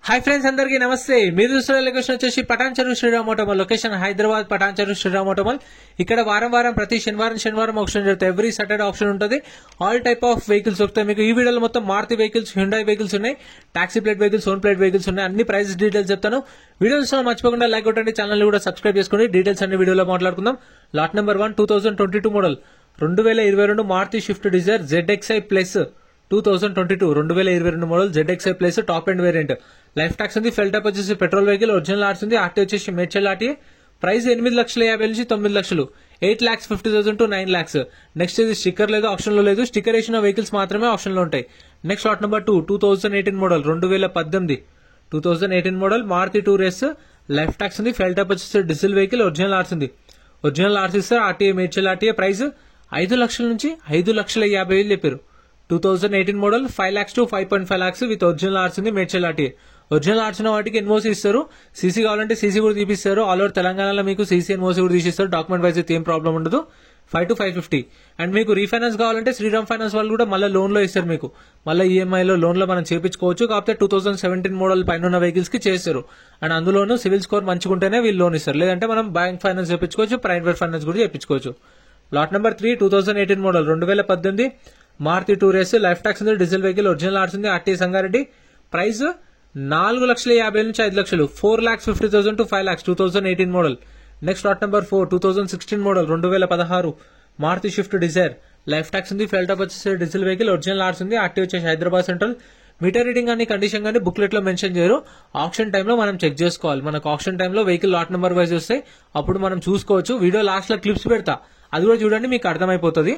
Hi friends, అందరికీ నమస్తే. మీరు చూస్తున్న లొకేషన్ వచ్చేసి పటాన్ చెరువు శ్రీరామ్ ఆటోమాల్. లొకేషన్ హైదరాబాద్ పటాన్ చెరువు శ్రీరామ్ ఆటోమాల్. ఇక్కడ వారం ప్రతి శనివారం ఆప్షన్ జరుగుతాయి. ఎవ్రీ సాటర్డే ఆప్షన్ ఉంటుంది. ఆల్ టైప్ ఆఫ్ వెహికల్స్ దొరుకుతాయి మీకు. ఈ వీడియోలో మొత్తం మారుతి వెహికల్స్, హ్యుండాయ్ వెహికల్స్ ఉన్నాయి, taxi plate vehicles, own plate vehicles ఉన్నాయి. అన్ని ప్రైస్ డీటెయిల్స్ చెప్తాను. వీడియో చూస్తున్నా మర్చిపోకుండా లైక్ కొట్టండి, ఛానల్ కూడా సబ్స్క్రైబ్ చేసుకోండి. డీటెయిల్స్ అన్ని వీడియోలో మాట్లాడుకుందాం. Lot number 1 2022 model 2022 Maruti Swift Dzire ZXi plus 2022 model ZXi plus top end variant. Life tax ఉంది. ఫెల్ టైప్ వచ్చేసి పెట్రోల్ వెహికల్, ఒరిజినల్ ఆర్ట్స్ ఉంది. ఆర్టీ వచ్చేసి మేడ్చల్ ఆర్టీఏ. ప్రైస్ 8,50,000 నుంచి 9,00,000, 8,50,000 to 9,00,000. నెక్స్ట్ ఇది స్టిక్కర్ లేదు, ఆప్షన్ లో లేదు. స్టిక్కర్ వేసిన వెహికల్స్ మాత్రమే ఆప్షన్ లో ఉంటాయి. Next lot number 2 2018 model 2018 model Maruti tour S. Life tax ఉంది. ఫెల్ టైప్ వచ్చేసి డీజిల్ వెహికల్, ఒరిజినల్ ఆర్ట్స్ ఉంది. ఒరిజినల్ ఆర్ట్స్ ఇస్తారు. RTA Medchal RTA. ప్రైస్ 5,00,000 నుంచి 5,50,000 చెప్పారు. 2018 model 5 lakhs to 5.5 lakhs with original arts ఉంది. మేడ్చల్ ఆర్టీఏ. ఒరిజినల్ ఆర్ట్స్ ఉన్న వాటికి ఎన్ఓసి ఇస్తారు. సీసీ కావాలంటే సీసీ కూడా తీపిస్తారు. ఆల్ ఓవర్ తెలంగాణలో మీకు సీసీ ఎన్ఓసి కూడా తీసిస్తారు. డాక్యుమెంట్ వైజ్ అయితే ఏం ప్రాబ్లం ఉండదు. 5 to 550. అండ్ మీకు రీఫైనాన్స్ కావాలంటే శ్రీరామ్ ఫైనాన్స్ వాళ్ళు కూడా మళ్ళీ లోన్ లో ఇస్తారు మీకు. మళ్ళీ ఈఎంఐలో లోన్ లో మనం చేపించుకోవచ్చు. కాకపోతే 2017 మోడల్ పైన ఉన్న వెహికల్స్ కి చేస్తారు. అండ్ అందులోనూ సివిల్ స్కోర్ మంచిగా ఉంటేనే వీళ్ళు లోన్ ఇస్తారు. లేదంటే మనం బ్యాంక్ ఫైనాన్స్ చేపించుకోవచ్చు, ప్రైవేట్ ఫైనాన్స్ కూడా చేపించుకోవచ్చు. Lot number 3 2018 model 2018 Maruti tour S. Life tax ఉంది. డీజిల్ వెహికల్, ఒరిజినల్ ఆర్ట్స్ ఉంది. ఆర్టీ సంగారెడ్డి. ప్రైస్ 4,50,000 నుంచి 5,00,000, 4,50,000 to 5 lakhs 2018 మోడల్. Next lot number 4 2016 model 2016 Maruti Swift Dzire. Life tax ఉంది. ఫెల్ టాప్ వచ్చేసి డీజిల్ వెహికల్, ఒరిజినల్ ఆర్ట్స్ ఉంది. ఆర్టీ వచ్చేసి హైదరాబాద్ సెంట్రల్. మీటర్ రీడింగ్ కానీ condition కానీ బుక్లెట్ లో మెన్షన్ చేయరు. ఆప్షన్ టైంలో మనం చెక్ చేసుకోవాలి. మనకు ఆప్షన్ టైంలో వెహికల్ లాట్ నెంబర్ వైజ్ వస్తాయి. అప్పుడు మనం చూసుకోవచ్చు. వీడియో లాస్ట్ లో క్లిప్స్ పెడతా, అది కూడా చూడండి, మీకు అర్థమైపోతుంది.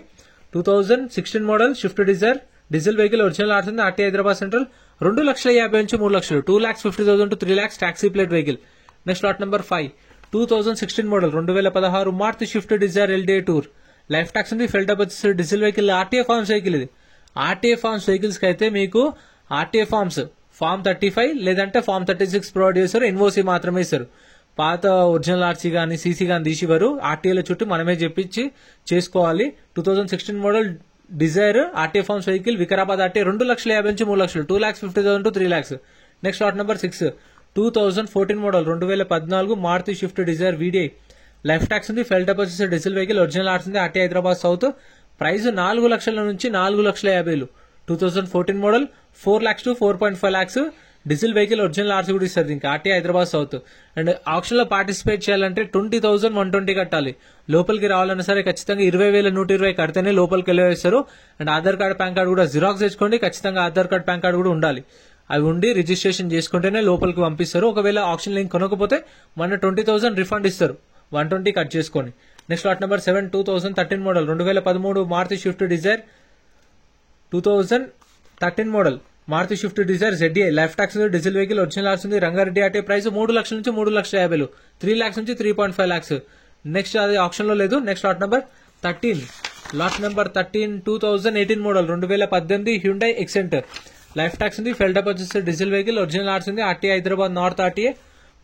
2016 model Swift Dzire, diesel vehicle, original arts ఉంది. RT Hyderabad central. 2,50,000 నుంచి 3,00,000, 2,50,000 to 3 lakhs taxi plate vehicle. Next lot number 5 2016 model 2016 Maruti Swift Dzire LDA tour. Life tax ఉంది. ఫెల్ టాప్ వచ్చేసి diesel vehicle, RTA forms vehicle. ఇది ఆర్టీఏ ఫార్మ్స్ vehicles కి అయితే మీకు RTA form 35 లేదంటే ఫార్మ్ 36 ప్రొవైడ్ చేస్తారు. ఎన్ఓసి మాత్రమే ఇస్తారు. పాత ఒరిజినల్ ఆర్సీ కానీ సీసీ కానీ తీసివారు. ఆర్టీఏల చుట్టూ మనమే చెప్పించి చేసుకోవాలి. 2016 model Dzire RTA forms vehicle, Vikarabad RTA. 2,50,000 నుంచి 3,00,000, 2,50,000 to 3 lakhs. Next lot number 6 2014 model 2014 Maruti Swift Dzire VDI. Life tax ఉంది. ఫెల్ టైప్ వచ్చేసి డీజిల్ వెహికల్, ఒరిజినల్ ఆర్ట్స్ ఉంది. RT Hyderabad south. ప్రైస్ 4,00,000 నుంచి 4,50,000. 2014 model 4 lakhs to 4.5 lakhs. Diesel vehicle, original RC కూడా ఇస్తారు దీనికి. RT Hyderabad south. And auction లో participate చేయాలంటే 20,120 కట్టాలి. లోపలికి రావాలన్నా సరే ఖచ్చితంగా 20,120 కడితేనే లోపలికి వెళ్ళేస్తారు. And Aadhaar card, PAN card కూడా జిరాక్స్ తెచ్చుకోండి. ఖచ్చితంగా ఆధార్ కార్డ్, పాన్ కార్డ్ కూడా ఉండాలి. అవి ఉండి రిజిస్ట్రేషన్ చేసుకుంటేనే లోపలికి పంపిస్తారు. ఒకవేళ ఆప్షన్ లింక్ కొనకపోతే మన 20,000 రిఫండ్ ఇస్తారు. 120 కట్ చేసుకొని. Next lot number 7 2013 model 2013 Maruti Swift Dzire. 2013 model Maruti Swift Dzire ZDI. Life tax ఉంది. డీజిల్ వెహికల్, ఒరిజినల్ ఆర్ట్స్ ఉంది. రంగారెడ్డి ఆర్టీ. ప్రైస్ 3,00,000 నుంచి 3,50,000, 3 lakhs నుంచి 3.5 lakhs. నెక్స్ట్ అది ఆప్షన్ లో లేదు. Next lot number 13 2018 model 2018 Hyundai Xcent. Life tax ఉంది. ఫెల్ top వచ్చేసి diesel vehicle, original arts ఉంది. RT Hyderabad north RTA.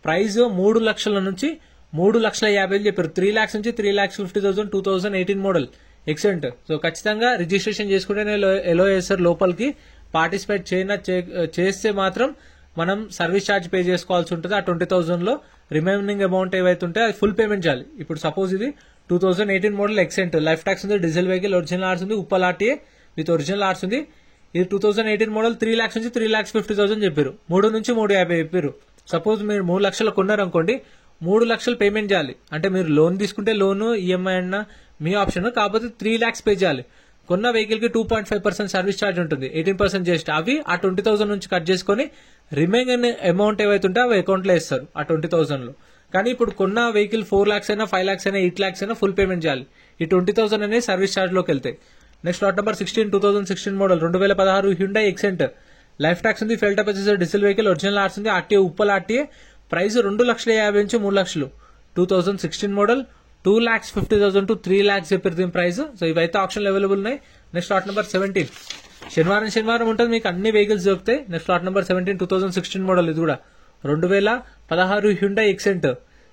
Price 3,00,000 నుంచి 3,50,000 చెప్పారు. 3 lakhs నుంచి 3,50,000, 2018 మోడల్ ఎక్సెంట్. సో ఖచ్చితంగా రిజిస్ట్రేషన్ చేసుకుంటేనే ఎలో చేస్తారు లోపలికి. పార్టిసిపేట్ చేస్తే మాత్రం మనం సర్వీస్ ఛార్జ్ పే చేసుకోవాల్సి ఉంటుంది. ఆ 20,000 లో రిమైనింగ్ అమౌంట్ ఏవైతే ఉంటాయో అది ఫుల్ పేమెంట్ చేయాలి. ఇప్పుడు సపోజ్ ఇది 2018 మోడల్ ఎక్సెంట్. లైఫ్ ట్యాక్స్ ఉంది. డీజిల్ వెహికల్, ఒరిజినల్ ఆర్ట్స్ ఉంది. Uppal RTA with original arts ఉంది. ఇది 2018 మోడల్ 3 lakhs నుంచి 3,50,000 చెప్పారు. 3 నుంచి 3,50,000 చెప్పారు. సపోజ్ మీరు 3,00,000 కొన్నారనుకోండి, 3,00,000 పేమెంట్ చేయాలి. అంటే మీరు లోన్ తీసుకుంటే లోన్, ఈఎంఐ అన్న మీ ఆప్షన్. కాకపోతే 3 lakhs పే చేయాలి. కొన్న వెహికల్ కి 2.5% సర్వీస్ ఛార్జ్ ఉంటుంది. 18% చేస్తే అవి ఆ 20,000 నుంచి కట్ చేసుకుని రిమైనింగ్ అమౌంట్ ఏవైతే ఉంటే అవి అకౌంట్ లో ఇస్తారు ఆ 20,000 లో. కానీ ఇప్పుడు కొన్న వెహికల్ 4 lakhs అయినా, 5 lakhs అయినా, 8 lakhs అయినా ఫుల్ పేమెంట్ చేయాలి. ఈ 20,000 అనేది సర్వీస్ ఛార్జ్ లోకి వెళ్తాయి. Next lot number 16 2016 model 2016 Hyundai Xcent. Life tax ఉంది. ఫెల్ టాప్ వచ్చేసి డీజిల్ వెహికల్, ఒరిజినల్ ఆర్ట్స్ ఉంది. RTA Uppal RTA. ప్రైస్ 2,50,000 నుంచి 3,00,000. 2016 మోడల్ 2,50,000 to 3 lakhs చెప్పారు దీని ప్రైస్. సో ఇవైతే ఆప్షన్ అవైలబుల్ ఉన్నాయి. నెక్స్ట్ లాట్ నెంబర్ 17 శనివారం ఉంటుంది. మీకు అన్ని వెహికల్స్ దొరుకుతాయి. Next lot number 17 2016 model. ఇది కూడా 2016 Hyundai Xcent.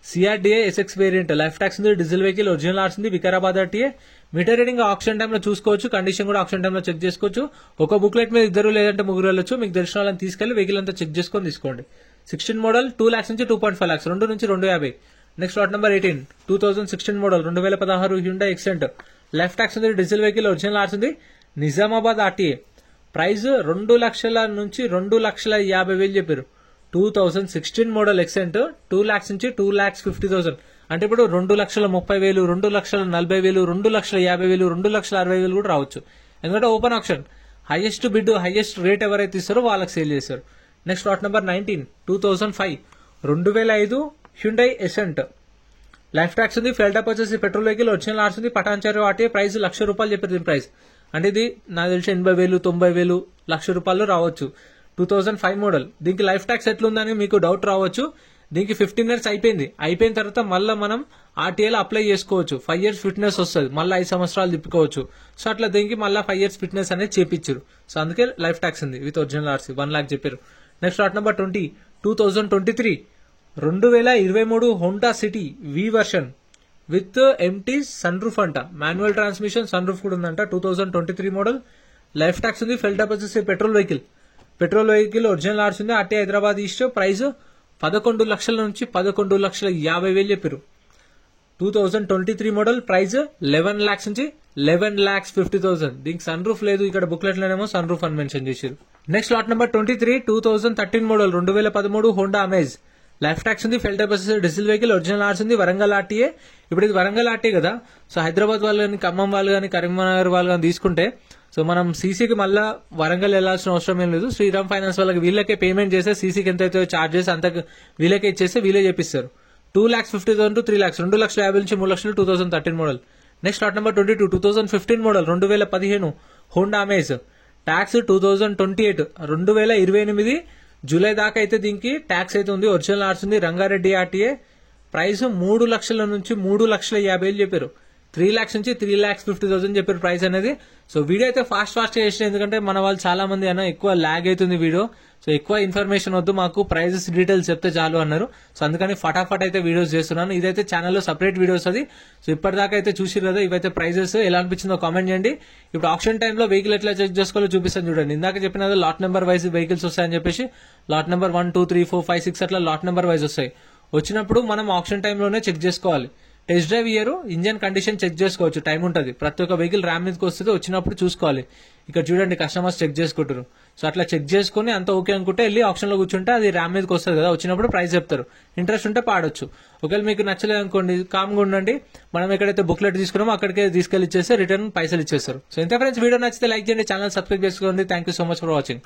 CRDA SX variant, life tax ఉంది, డీజిల్ వెహికల్, ఒరిజినల్ ఆర్స్ ఉంది, Vikarabad RTA. Meter reading option టైంలో చూసుకోవచ్చు, కండిషన్ కూడా ఆప్షన్ టైంలో చెక్ చేసుకోవచ్చు. ఒక బుక్లెట్ మీద ఇద్దరు లేదంటే ముగ్గురు వెళ్ళొచ్చు. మీకు తెలిసిన వాళ్ళని తీసుకెళ్లి వెహికల్ అంతా చెక్ చేసుకొని తీసుకోండి. 16 మోడల్ 2 lakhs నుంచి 2.5 lakhs, 2 నుంచి 250. Next lot number 18 2016 model 2016 Hyundai Xcent, life tax ఉంది, డీజిల్ వెహికల్, ఒరిజినల్ ఆర్స్ ఉంది, నిజామాబాద్ ఆర్టీఏ. ప్రైస్ 2 లక్షల నుంచి 2,50,000 చెప్పారు. 2016 మోడల్ ఎక్సెంట్ 2 lakhs నుంచి 2,50,000. అంటే ఇప్పుడు 2,30,000, 2,40,000, 2,50,000, 2,60,000 కూడా రావచ్చు. ఎందుకంటే open auction, highest bid, highest rate ఎవరైతే ఇస్తారో వాళ్ళకి సేల్ చేస్తారు. Next lot number 19 2005 2005 Hyundai Accent, life tax ఉంది, ఫెల్ టాప్ వచ్చేసి పెట్రోల్ వెహికల్, ఒరిజినల్ ఆర్స్ ఉంది, పటాన్చారు ఆర్టీఏ. ప్రైస్ ₹1,00,000 చెప్పారు దీని ప్రైస్. అంటే ఇది నాకు తెలిసి 80,000, 90,000, ₹1,00,000 రావచ్చు. 2005 మోడల్. దీనికి లైఫ్ ట్యాక్స్ ఎట్లుందని మీకు డౌట్ రావచ్చు. దీనికి 15 years అయిపోయిన తర్వాత మళ్ళీ మనం ఆర్టీఏలో అప్లై చేసుకోవచ్చు. 5 years ఫిట్నెస్ వస్తుంది, మళ్ళీ 5 సంవత్సరాలు తిప్పుకోవచ్చు. సో అట్లా దీనికి మళ్ళీ 5 years ఫిట్నెస్ అనేది చేపించారు. సో అందుకే లైఫ్ ట్యాక్స్ ఉంది విత్ ఒరిజినల్ ఆర్సీ 1 lakh చెప్పారు. Next lot number 20 2023 2023 Honda City V version with MT sun roof అంట, మాన్యువల్ ట్రాన్స్మిషన్, సన్ రూఫ్ కూడా ఉందంట. 2023 మోడల్, లైఫ్ ట్యాక్స్ ఉంది, ఫెల్ టాప్ వచ్చేసి పెట్రోల్ వెహికల్, ఒరిజినల్ ఆర్స్ ఉంది, ఆర్టీ హైదరాబాద్ ఈస్ట్. ప్రైస్ 11 లక్షల నుంచి 11,50,000 చెప్పారు. 2023 మోడల్, ప్రైస్ 11 lakhs నుంచి 11,50,000. దీనికి సన్ రూఫ్ లేదు, ఇక్కడ బుక్లెట్ లోనేమో సన్ రూఫ్ అని మెన్షన్ చేశారు. Next lot number 23 2013 model 2013 Honda amaze, life tax ఉంది, ఫెల్ టాప్ వచ్చేసి డీజిల్ వెహికల్, ఒరిజినల్ ఆర్స్ ఉంది, వరంగల్ ఆర్టీఏ. ఇప్పుడు ఇది వరంగల్ ఆర్టీఏ కదా, సో హైదరాబాద్ వాళ్ళు కానీ, ఖమ్మం వాళ్ళు కానీ, కరీంనగర్ వాళ్ళు కానీ తీసుకుంటే సో మనం సీసీకి మళ్ళీ వరంగల్ వెళ్లాల్సిన అవసరం ఏం లేదు. శ్రీరామ్ ఫైనాన్స్ వాళ్ళకి వీళ్ళకే పేమెంట్ చేస్తే సీసీకి ఎంతైతే చార్జెస్ అంత వీళ్ళకే ఇచ్చేస్తే వీళ్ళే చేపిస్తారు. 2,50,000 to 3 lakhs, 2,50,000 నుంచి 3 lakhs 2013 model. Next lot number 22 2015 model 2015 Honda amaze, tax 2028 2028 July దాకా అయితే దీనికి ట్యాక్స్ అయితే ఉంది, ఒరిజినల్ ఆర్స్ ఉంది, రంగారెడ్డి ఆర్టీఏ. ప్రైస్ 3 లక్షల నుంచి 3,50,000 చెప్పారు. 3 lakhs నుంచి 3,50,000 చెప్పారు ప్రైస్ అనేది. సో వీడియో అయితే ఫాస్ట్ చేసిన, ఎందుకంటే మన వాళ్ళు చాలా మంది అన్న ఎక్కువ ల్యాగ్ అవుతుంది వీడియో, సో ఎక్కువ ఇన్ఫర్మేషన్ వద్దు మాకు, ప్రైజెస్ డీటెయిల్స్ చెప్తే చాలు అన్నారు. సో అందుకని ఫటాఫట్ అయితే వీడియోస్ చేస్తున్నాను. ఇదైతే ఛానల్లో సపరేట్ వీడియోస్ అది. సో ఇప్పటిదాకా అయితే చూసిరు కదా, ఇవైతే ప్రైజెస్ ఎలా అనిపించిందో కామెంట్ చేయండి. ఇప్పుడు ఆప్షన్ టైంలో వెహికల్ ఎట్లా చెక్ చేసుకోవాలో చూపిస్తాను చూడండి. ఇందాక చెప్పిన లాట్ నెంబర్ వైజ్ వెహికల్స్ వస్తాయని చెప్పేసి లాట్ నెంబర్ 1 2 3 4 5 6 అట్లా లాట్ నెంబర్ వైజ్ వస్తాయి. వచ్చినప్పుడు మనం ఆప్షన్ టైంలోనే చెక్ చేసుకోవాలి. Test drive year, engine condition check చేసుకోవచ్చు, టైం ఉంటుంది. ప్రతి ఒక్క వెహికల్ ర్యామ్ మీదకి వస్తుంది, వచ్చినప్పుడు చూసుకోవాలి. ఇక్కడ చూడండి కస్టమర్స్ చెక్ చేసుకుంటారు. సో అట్లా చెక్ చేసుకుని అంత ఓకే అనుకుంటే వెళ్ళి ఆప్షన్ లో కూర్చుంటే అది ర్యామ్ మీదకి వస్తుంది కదా, వచ్చినప్పుడు ప్రైస్ చెప్తారు. ఇంట్రెస్ట్ ఉంటే పాడొచ్చు. ఒకవేళ మీకు నచ్చలేదు అనుకోండి, కామ్గా ఉండండి. మనం ఎక్కడైతే బుక్లెట్ తీసుకున్నామో అక్కడికే తీసుకెళ్లి ఇచ్చేస్తే రిటర్న్ పైసలు ఇచ్చేస్తారు. సో ఇంత ఫ్రెండ్స్, వీడియో నచ్చితే లైక్ చేయండి, ఛానల్ సబ్స్క్రైబ్ చేసుకోండి. Thank you so much for watching.